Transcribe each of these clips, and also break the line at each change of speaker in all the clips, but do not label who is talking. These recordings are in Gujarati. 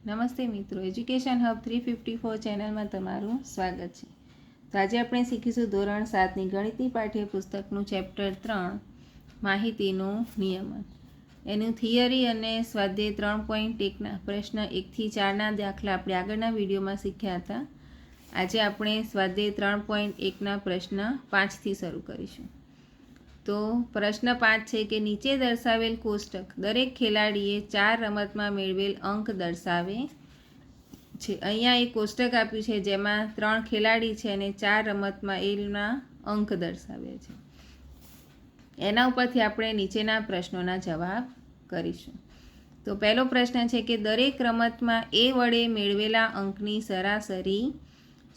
નમસ્તે મિત્રો, એજ્યુકેશન હબ 354 ચેનલમાં તમારું સ્વાગત છે. તો આજે આપણે શીખીશું ધોરણ 7ની ગણિતની પાઠ્યપુસ્તકનું ચેપ્ટર 3 માહિતીનું નિયમન. એનું થિયરી અને સ્વાધ્યાય 3.1ના પ્રશ્ન 1થી 4ના દાખલા આપણે આગળના વિડીયોમાં શીખ્યા હતા. આજે આપણે સ્વાધ્યાય 3.1ના પ્રશ્ન 5થી શરૂ કરીશું. તો પ્રશ્ન 5 છે કે નીચે દર્શાવેલ કોષ્ટક દરેક ખેલાડીએ 4 રમતમાં મેળવેલ અંક દર્શાવે છે. અહીંયા એક કોષ્ટક આપ્યું છે જેમાં 3 ખેલાડી છે અને 4 રમતમાં એના અંક દર્શાવ્યા છે. એના ઉપરથી આપણે નીચેના પ્રશ્નોના જવાબ કરીશું. તો પહેલો પ્રશ્ન છે કે દરેક રમતમાં એ વડે મેળવેલા અંકની સરાસરી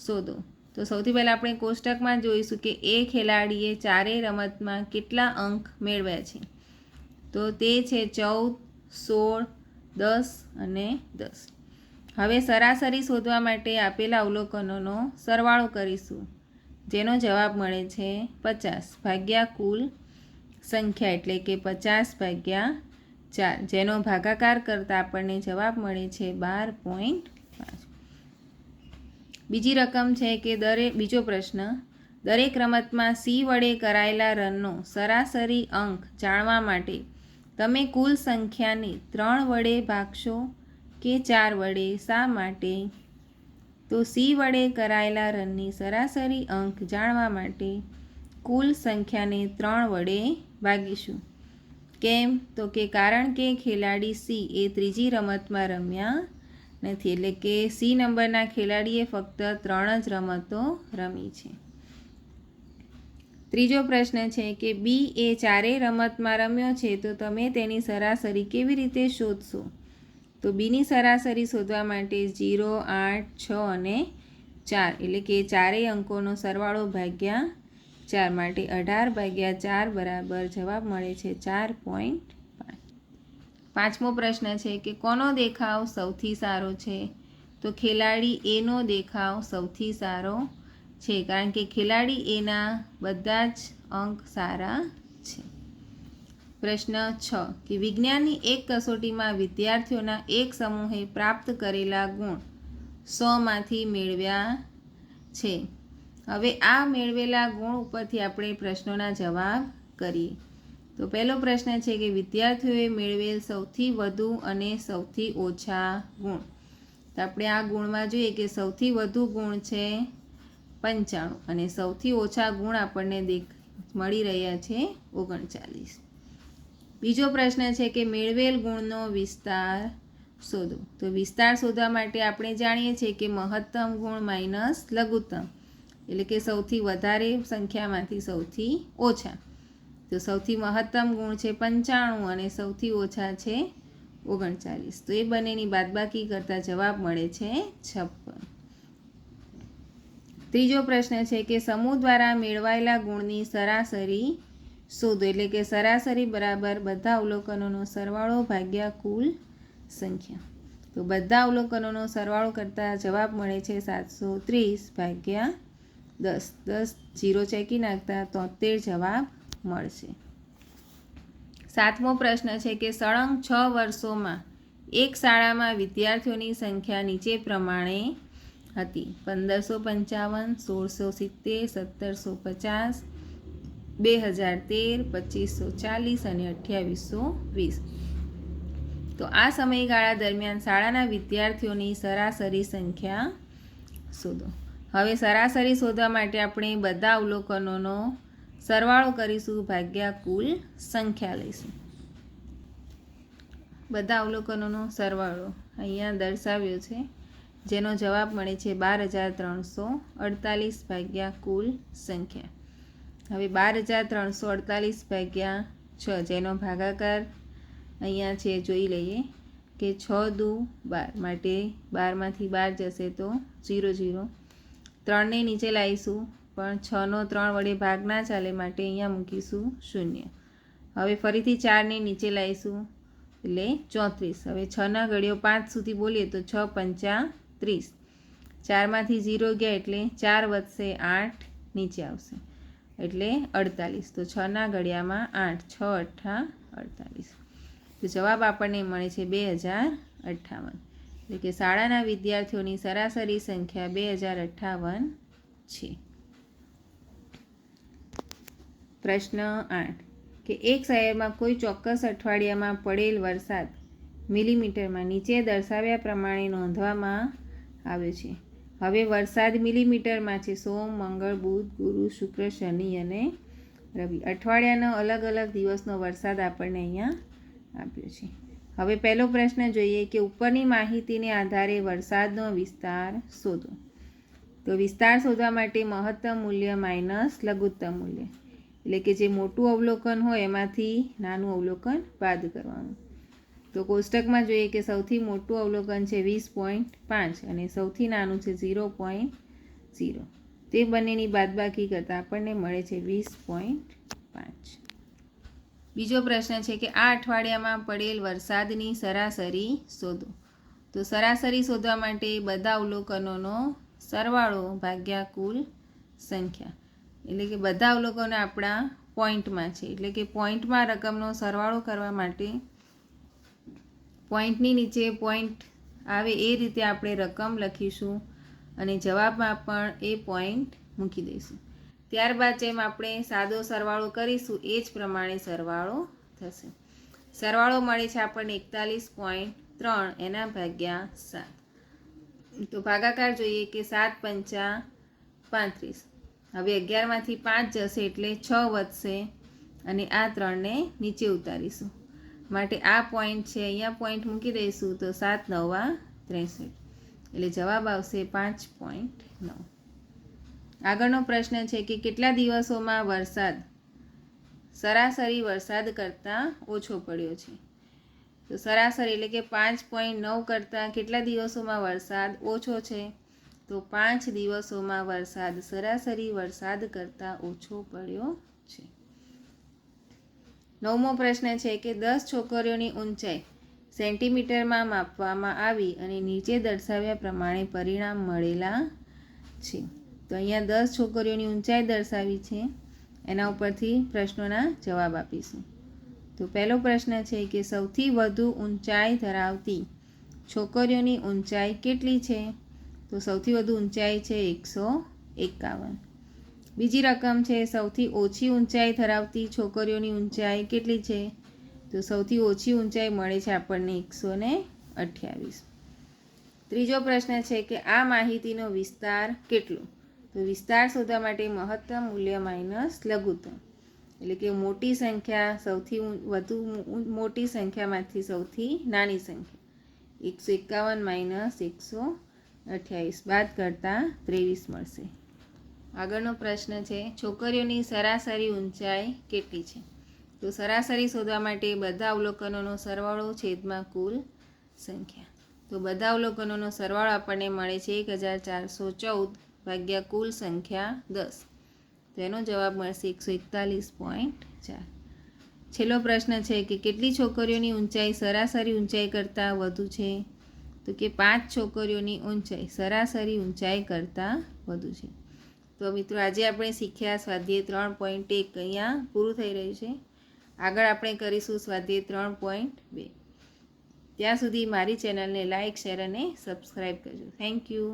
શોધો. તો સૌથી પહેલાં આપણે કોષ્ટકમાં જોઈશું કે એ ખેલાડીએ 4 રમતમાં કેટલા અંક મેળવ્યા છે. તો તે છે 14, 16, 10 અને 10. હવે સરાસરી શોધવા માટે આપેલા અવલોકનોનો સરવાળો કરીશું, જેનો જવાબ મળે છે 50 ભાગ્યા કુલ સંખ્યા, એટલે કે 50/4, જેનો ભાગાકાર કરતાં આપણને જવાબ મળે છે 12.5. બીજી રકમ છે કે બીજો પ્રશ્ન, દરેક રમતમાં સી વડે કરાયેલા રનનો સરાસરી અંક જાણવા માટે તમે કુલ સંખ્યાને 3 વડે ભાગશો કે 4 વડે. શા માટે? તો સી વડે કરાયેલા રનની સરાસરી અંક જાણવા માટે કુલ સંખ્યાને 3 વડે ભાગીશું. કેમ? તો કે કારણ કે ખેલાડી સી એ ત્રીજી રમતમાં રમ્યા નથી, એટલે કે સી નંબરના ખેલાડીએ ફક્ત 3 જ રમતો રમી છે. ત્રીજો પ્રશ્ન છે કે બી એ 4 રમતમાં રમ્યો છે, તો તમે તેની સરાસરી કેવી રીતે શોધશો? તો બીની સરાસરી શોધવા માટે 0, 8, 6 અને 4, એટલે કે 4 અંકોનો સરવાળો ભાગ્યા 4, માટે 18/4 બરાબર જવાબ મળે છે 4.5. પાંચમો પ્રશ્ન છે કે કોનો દેખાવ સૌથી સારો છે? તો ખેલાડી એનો દેખાવ સૌથી સારો છે, કારણ કે ખેલાડી એના બધા જ અંક સારા છે. પ્રશ્ન 6 કે વિજ્ઞાનની એક કસોટીમાં વિદ્યાર્થીઓના એક સમૂહે પ્રાપ્ત કરેલા ગુણ 100માંથી મેળવ્યા છે. હવે આ મેળવેલા ગુણ ઉપરથી આપણે પ્રશ્નોના જવાબ કરીએ. તો પહેલો પ્રશ્ન છે કે વિદ્યાર્થીઓએ મેળવેલ સૌથી વધુ અને સૌથી ઓછા ગુણ. તો આપણે આ ગુણમાં જોઈએ કે સૌથી વધુ ગુણ છે 95 અને સૌથી ઓછા ગુણ આપણને મળી રહ્યા છે 39. બીજો પ્રશ્ન છે કે મેળવેલ ગુણનો વિસ્તાર શોધો. તો વિસ્તાર શોધવા માટે આપણે જાણીએ છીએ કે મહત્તમ ગુણ માઇનસ લઘુત્તમ, એટલે કે સૌથી વધારે સંખ્યામાંથી સૌથી ઓછા. તો સૌથી મહત્તમ ગુણ છે 95 અને સૌથી ઓછા છે 39. તો એ બંનેની બાદબાકી કરતાં જવાબ મળે છે 56. ત્રીજો પ્રશ્ન છે કે સમૂહ દ્વારા મેળવાયેલા ગુણની સરાસરી શોધો, એટલે કે સરાસરી બરાબર બધા અવલોકનોનો સરવાળો ભાગ્યા કુલ સંખ્યા. તો બધા અવલોકનોનો સરવાળો કરતાં જવાબ મળે છે 730/10. 0 ચેકી નાખતા 73 જવાબ મળશે. સાતમો પ્રશ્ન છે કે સળંગ 6 વર્ષોમાં એક શાળામાં વિદ્યાર્થીઓની સંખ્યા નીચે પ્રમાણે હતી: 1555, 1670, 1750, 2013, 2540 અને 2820. તો આ સમયગાળા દરમિયાન શાળાના વિદ્યાર્થીઓની સરાસરી સંખ્યા શોધો. હવે સરાસરી શોધવા માટે આપણે બધા અવલોકનોનો સરવાળો કરીશું ભાગ્યા કુલ સંખ્યા લઈશું. બધા અવલોકનોનો સરવાળો અહીંયા દર્શાવ્યો છે, જેનો જવાબ મળે છે 12348 ભાગ્યા કુલ સંખ્યા. હવે 12348/6, જેનો ભાગાકાર અહીંયા છે જોઈ લઈએ કે 6 દુ 12, માટે 12માંથી 12 જશે તો 0 0. 3ને નીચે લાવીશું પણ 6નો 3 વડે ભાગ ના ચાલે, માટે અહીંયા મૂકીશું 0. હવે ફરીથી 4ને નીચે લાવીશું એટલે 34. હવે 6ના ઘડીઓ 5 સુધી બોલીએ તો 6 પંચા 30. 4માંથી 0 ગયા એટલે 4 વધશે, 8 નીચે આવશે એટલે 48. તો 6ના ઘડિયામાં 8, 6 8 48. તો જવાબ આપણને મળે છે 2058. એટલે કે શાળાના વિદ્યાર્થીઓની સરાસરી સંખ્યા 2058 છે. પ્રશ્ન 8 કે એક શહેરમાં કોઈ ચોક્કસ અઠવાડિયામાં પડેલ વરસાદ મિલીમીટરમાં નીચે દર્શાવ્યા પ્રમાણે નોંધવામાં આવ્યો છે. હવે વરસાદ મિલીમીટરમાં છે સોમ, મંગળ, બુધ, ગુરુ, શુક્ર, શનિ અને રવિ. અઠવાડિયાનો અલગ અલગ દિવસનો વરસાદ આપણને અહીંયા આપ્યો છે. હવે પહેલો પ્રશ્ન જોઈએ કે ઉપરની માહિતીને આધારે વરસાદનો વિસ્તાર શોધો. તો વિસ્તાર શોધવા માટે મહત્તમ મૂલ્ય માઇનસ લઘુત્તમ મૂલ્ય, એટલે કે જે મોટું અવલોકન હોય એમાંથી નાનું અવલોકન બાદ કરવાનું. તો કોષ્ટકમાં જોઈએ કે સૌથી મોટું અવલોકન છે 20.5 અને સૌથી નાનું છે 0.0. તે બંનેની બાદબાકી કરતાં આપણને મળે છે 20.5. બીજો પ્રશ્ન છે કે આ અઠવાડિયામાં પડેલ વરસાદની સરાસરી શોધો. તો સરાસરી શોધવા માટે બધા અવલોકનોનો સરવાળો ભાગ્યા કુલ સંખ્યા, એટલે કે બધા અવલોકનો આપણા પોઈન્ટમાં છે, એટલે કે પોઈન્ટમાં રકમનો સરવાળો કરવા માટે પોઈન્ટની નીચે પોઈન્ટ આવે એ રીતે આપણે રકમ લખીશું અને જવાબમાં પણ એ પોઈન્ટ મૂકી દઈશું. ત્યારબાદ જેમ આપણે સાદો સરવાળો કરીશું એ જ પ્રમાણે સરવાળો થશે. સરવાળો મળે છે આપણને 41.3 એના ભાગ્યા 7. તો ભાગાકાર જોઈએ કે 7 પંચા 35. હવે 11માંથી 5 જશે એટલે 6 વધશે અને આ 3ને નીચે ઉતારીશું. માટે આ પોઈન્ટ છે અહીંયા પોઈન્ટ મૂકી દઈશું તો 7 9 63, એટલે જવાબ આવશે 5.9. આગળનો પ્રશ્ન છે કે કેટલા દિવસોમાં વરસાદ સરાસરી વરસાદ કરતાં ઓછો પડ્યો છે. તો સરાસરી એટલે કે 5.9 કરતાં કેટલા દિવસોમાં વરસાદ ઓછો છે. તો 5 દિવસોમાં વરસાદ સરાસરી વરસાદ કરતાં ઓછો પડ્યો છે. 9મો પ્રશ્ન છે કે 10 છોકરીઓની ઊંચાઈ સેન્ટીમીટરમાં માપવામાં આવી અને નીચે દર્શાવ્યા પ્રમાણે પરિણામ મળેલા છે. તો અહીંયા 10 છોકરીઓની ઊંચાઈ દર્શાવી છે, એના ઉપરથી પ્રશ્નોના જવાબ આપીશું. તો પહેલો પ્રશ્ન છે કે સૌથી વધુ ઊંચાઈ ધરાવતી છોકરીઓની ઊંચાઈ કેટલી છે. તો સૌથી વધુ ઊંચાઈ છે 151. બીજી રકમ છે સૌથી ઓછી ઊંચાઈ ધરાવતી છોકરીઓની ઊંચાઈ કેટલી છે. તો સૌથી ઓછી ઊંચાઈ મળે છે આપણને 128. ત્રીજો પ્રશ્ન છે કે આ માહિતીનો વિસ્તાર કેટલો. તો વિસ્તાર શોધવા માટે મહત્તમ મૂલ્ય માઇનસ લઘુત્તમ, એટલે કે મોટી સંખ્યા સૌથી વધુ મોટી સંખ્યામાંથી સૌથી નાની સંખ્યા 151 માઇનસ 128 બાદ કરતાં 23 મળશે. આગળનો પ્રશ્ન છે છોકરીઓની સરાસરી ઊંચાઈ કેટલી છે. તો સરાસરી શોધવા માટે બધા અવલોકનોનો સરવાળો છેદમાં કુલ સંખ્યા. તો બધા અવલોકનોનો સરવાળો આપણને મળે છે 1414 ભાગ્યા કુલ સંખ્યા 10. તો એનો જવાબ મળશે 141.4. છેલ્લો પ્રશ્ન છે કે કેટલી છોકરીઓની ઊંચાઈ સરાસરી ઊંચાઈ કરતાં વધુ છે. તો કે 5 છોકરીઓની ઊંચાઈ સરાસરી ઊંચાઈ કરતાં વધુ છે. તો મિત્રો આજે આપણે શીખ્યા સ્વાધ્યાય 3.1 અહીંયા પૂરું થઈ રહ્યું છે. આગળ આપણે કરીશું સ્વાધ્યાય 3.2. ત્યાં સુધી મારી ચેનલને લાઇક, શેર અને સબસ્ક્રાઈબ કરજો. Thank you.